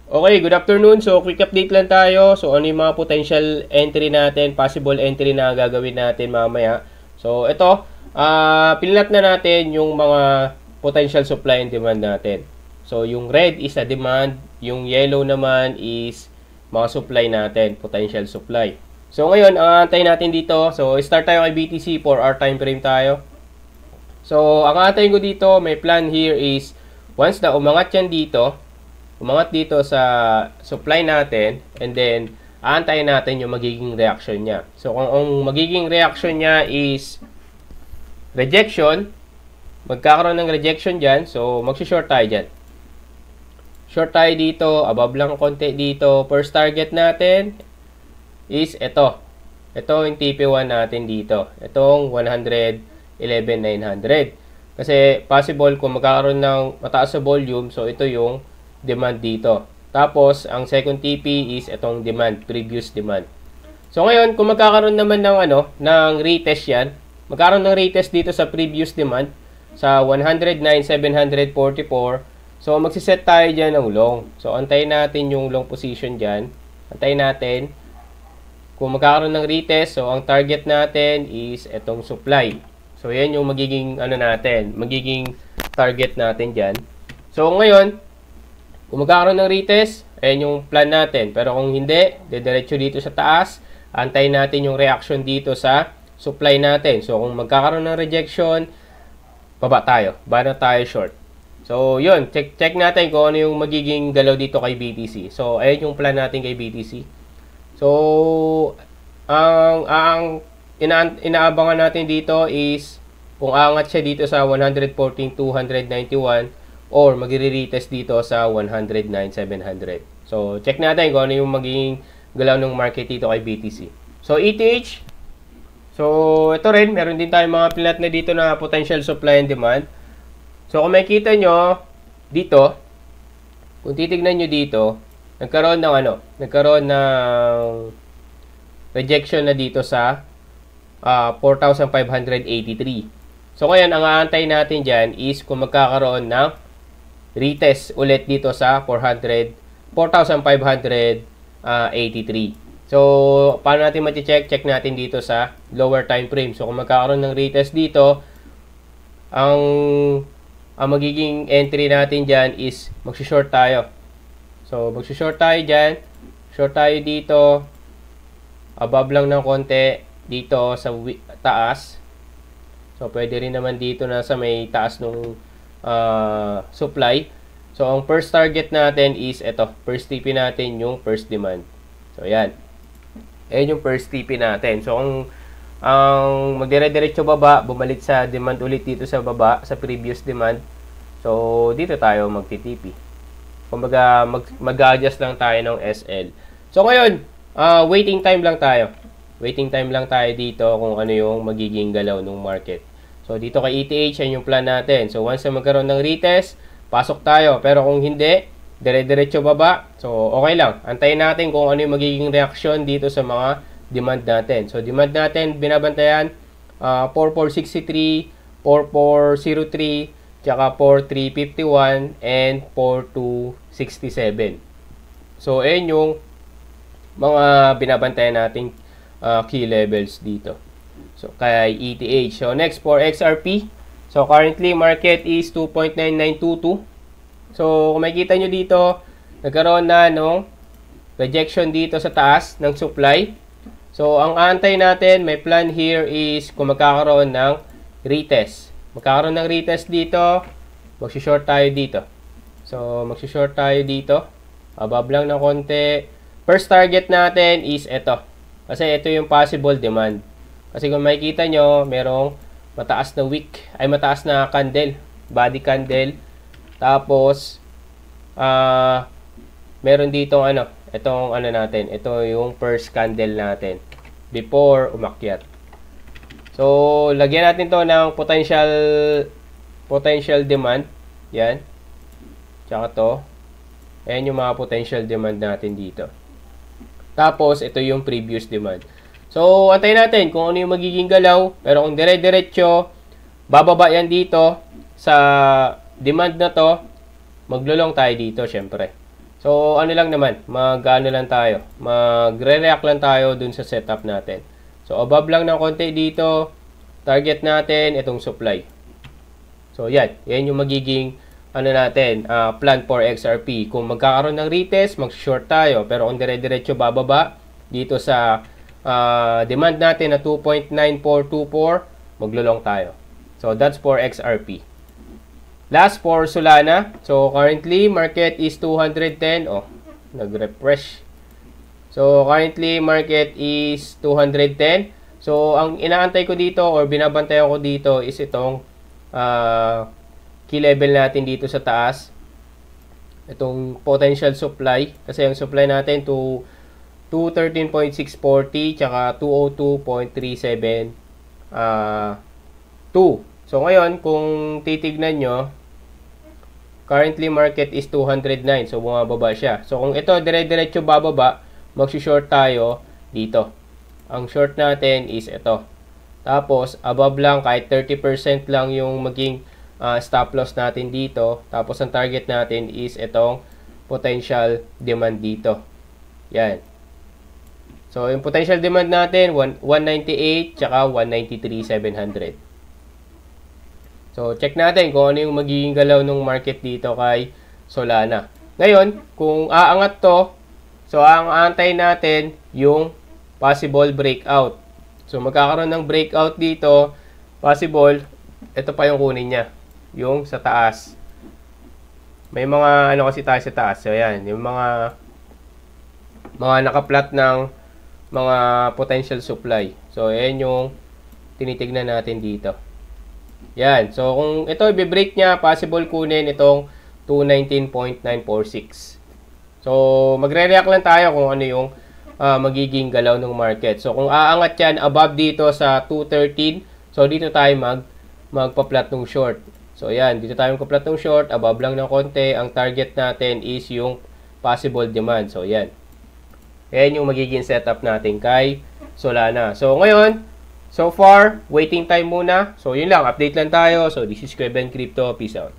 Okay, good afternoon. So, quick update lang tayo. So, ano yung mga potential entry natin, possible entry na gagawin natin mamaya. So, ito, pinlat na natin yung mga potential supply and demand natin. So, yung red is a demand, yung yellow naman is mga supply natin, potential supply. So, ngayon, ang antay natin dito, so, start tayo kay BTC for our time frame tayo. So, ang antayin ko dito, may plan here is, once na umangat yan dito, umangat dito sa supply natin, and then aantayin natin yung magiging reaction niya. So kung ang magiging reaction niya is rejection, magkakaroon ng rejection dyan, so magsi-short tayo dyan. Short tayo dito, above lang konti dito. First target natin is ito. Ito yung TP1 natin dito. Itong 111,900. Kasi possible kung magkakaroon ng mataas sa volume, so ito yung demand dito. Tapos, ang second TP is itong demand, previous demand. So, ngayon, kung magkakaroon naman ng retest yan, magkakaroon ng retest dito sa previous demand, sa 109,744. So, magsiset tayo dyan ng long. So, antayin natin yung long position dyan. Antayin natin. Kung magkakaroon ng retest, so, ang target natin is itong supply. So, yan yung magiging, magiging target natin dyan. So, ngayon, kung magkakaroon ng retest, ayan yung plan natin. Pero kung hindi, didiretso dito sa taas, antayin natin yung reaction dito sa supply natin. So, kung magkakaroon ng rejection, baba tayo. Bana tayo short. So, yun. Check natin kung ano yung magiging galaw dito kay BTC. So, ayan yung plan natin kay BTC. So, ang inaabangan natin dito is kung aangat siya dito sa 114,291 or magre-retest dito sa 109,700. So, check natin kung ano yung magiging galaw ng market dito kay BTC. So, ETH. So, ito rin. Meron din tayong mga pinlat na dito na potential supply and demand. So, kung makikita nyo dito, kung titignan nyo dito, nagkaroon ng rejection na dito sa 4,583. So, ngayon, ang aantay natin dyan is kung magkakaroon ng retest ulit dito sa 4,583. So, paano natin mati-check? Check natin dito sa lower time frame. So, kung magkakaroon ng retest dito, ang magiging entry natin dyan is magsi-short tayo. So, magsi-short tayo dyan. Short tayo dito. Above lang ng konti dito sa taas. So, pwede rin naman dito na sa may taas ng supply. So, ang first target natin is ito. First TP natin yung first demand. So, yan. Ayan yung first TP natin. So, ang magdire-diretso baba, bumalik sa demand ulit dito sa baba, sa previous demand. So, dito tayo magti-TP. Kumbaga, mag-adjust lang tayo ng SL. So, ngayon, waiting time lang tayo. Waiting time lang tayo dito kung ano yung magiging galaw ng market. So, dito kay ETH, yan yung plan natin. So, once na magkaroon ng retest, pasok tayo. Pero kung hindi, dire-diretso baba. So, okay lang. Antayin natin kung ano yung magiging reaction dito sa mga demand natin. So, demand natin, binabantayan, 4463, 4403, tsaka 4351, and 4267. So, ayan yung mga binabantayan nating key levels dito. So, kay ETH. So, next for XRP. So, currently, market is 2.9922. So, kung makikita nyo dito, nagkaroon na ng rejection dito sa taas ng supply. So, ang antay natin, may plan here is kung magkakaroon ng retest. Magkakaroon ng retest dito, magsishort tayo dito. So, magsishort tayo dito. Above lang ng konti. First target natin is ito. Kasi ito yung possible demand. Kasi kung makikita nyo, merong mataas na wick, ay mataas na candle, body candle. Tapos, meron dito itong natin, ito yung first candle natin before umakyat. So, lagyan natin to ng potential demand. Yan. Tsaka to. Ayan yung mga potential demand natin dito. Tapos, ito yung previous demand. So, antayin natin kung ano yung magiging galaw. Pero kung dire-diretso, bababa yan dito sa demand na to. Maglulong tayo dito, syempre. So, So, ano lang naman, mag-ano lang tayo, magre-react lang tayo dun sa setup natin. So, above lang ng konti dito, target natin, itong supply. So, yan yung magiging, ano natin, plan for XRP. Kung magkakaroon ng retest, mag-short tayo. Pero kung dire-diretso bababa, dito sa demand natin na 2.9424, maglo-long tayo. So, that's for XRP. Last for Solana. So, currently, market is 210. Oh, nag-refresh. So, currently, market is 210. So, ang inaantay ko dito or binabantayan ko dito is itong key level natin dito sa taas. Itong potential supply. Kasi ang supply natin to 213.640 tsaka 202.372. So, ngayon, kung titignan nyo, currently market is 209. So, bumababa siya. So, kung ito, dire-diretso bababa, mag-short tayo dito. Ang short natin is ito. Tapos, above lang, kahit 30% lang yung maging stop loss natin dito. Tapos, ang target natin is itong potential demand dito. Yan. So, yung potential demand natin, 198, tsaka 193,700. So, check natin kung ano yung magiging galaw ng market dito kay Solana. Ngayon, kung aangat to, so ang aantay natin yung possible breakout. So, magkakaroon ng breakout dito, possible, ito pa yung kunin niya, yung sa taas. May mga ano kasi tayo sa taas. So, yan, yung mga naka-plot ng mga potential supply. So, yan yung tinitignan natin dito. Yan. So, kung ito i-break niya, possible kunin itong 219.946. So, magre-react lang tayo kung ano yung magiging galaw ng market. So, kung aangat yan above dito sa 213, so dito tayo magpa-plot ng short. So, yan. Dito tayo magpa-plot ng short. Above lang ng konti. Ang target natin is yung possible demand. So, yan. Yan yung magiging setup natin kay Solana. So, ngayon, so far, waiting time muna. So, yun lang. Update lang tayo. So, this is Kuya Ben Crypto. Peace out.